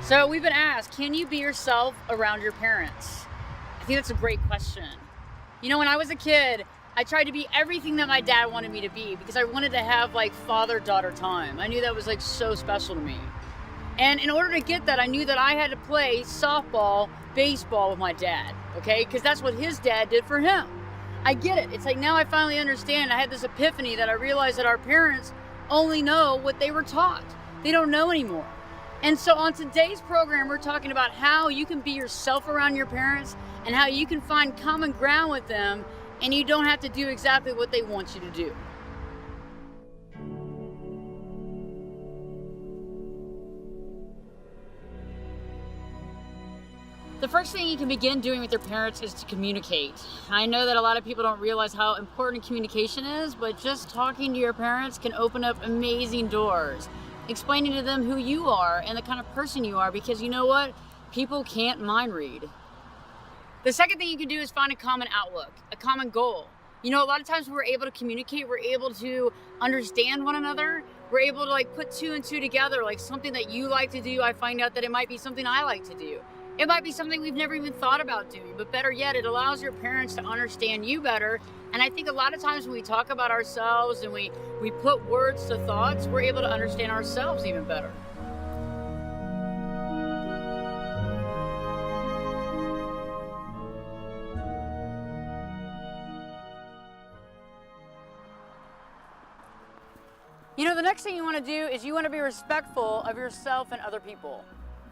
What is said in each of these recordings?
So we've been asked, can you be yourself around your parents? I think that's a great question. You know, when I was a kid, I tried to be everything that my dad wanted me to be because I wanted to have like father-daughter time. I knew that was like so special to me. And in order to get that, I knew that I had to play softball, baseball with my dad, okay? Because that's what his dad did for him. I get it. It's like now I finally understand. I had this epiphany that I realized that our parents only know what they were taught. They don't know anymore. And so on today's program, we're talking about how you can be yourself around your parents and how you can find common ground with them and you don't have to do exactly what they want you to do. The first thing you can begin doing with your parents is to communicate. I know that a lot of people don't realize how important communication is, but just talking to your parents can open up amazing doors. Explaining to them who you are and the kind of person you are, because you know what? People can't mind read. The second thing you can do is find a common outlook, a common goal. You know, a lot of times when we're able to communicate, we're able to understand one another. We're able to like put two and two together, like something that you like to do, I find out that it might be something I like to do. It might be something we've never even thought about doing, but better yet, it allows your parents to understand you better. And I think a lot of times when we talk about ourselves and we put words to thoughts, we're able to understand ourselves even better. You know, the next thing you want to do is you want to be respectful of yourself and other people.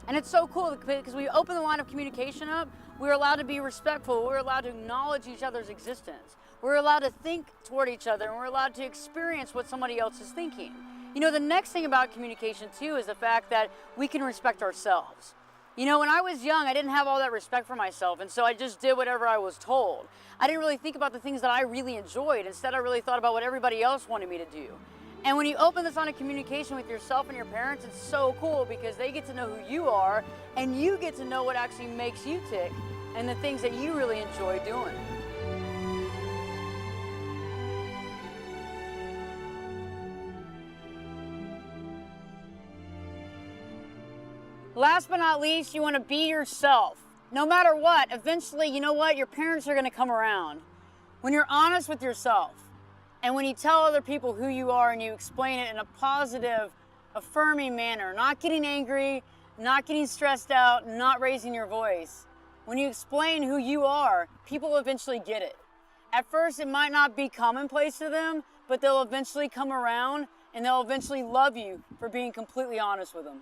And it's so cool because we open the line of communication up, we're allowed to be respectful, we're allowed to acknowledge each other's existence. We're allowed to think toward each other, and we're allowed to experience what somebody else is thinking. You know, the next thing about communication too is the fact that we can respect ourselves. You know, when I was young, I didn't have all that respect for myself, and so I just did whatever I was told. I didn't really think about the things that I really enjoyed. Instead, I really thought about what everybody else wanted me to do. And when you open this line of communication with yourself and your parents, it's so cool because they get to know who you are and you get to know what actually makes you tick and the things that you really enjoy doing. Last but not least, you want to be yourself. No matter what, eventually, you know what? Your parents are going to come around. When you're honest with yourself, and when you tell other people who you are and you explain it in a positive, affirming manner, not getting angry, not getting stressed out, not raising your voice, when you explain who you are, people eventually get it. At first, it might not be commonplace to them, but they'll eventually come around and they'll eventually love you for being completely honest with them.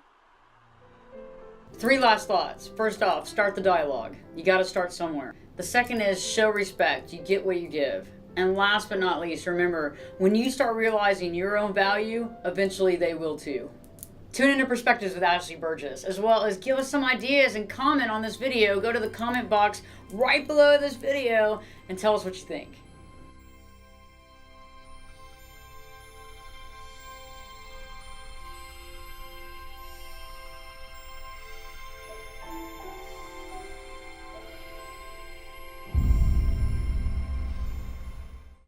3 last thoughts. First off, start the dialogue. You got to start somewhere. The second is show respect. You get what you give. And last but not least, remember, when you start realizing your own value, eventually they will too. Tune into Perspectives with Ashley Burgess, as well as give us some ideas and comment on this video. Go to the comment box right below this video and tell us what you think.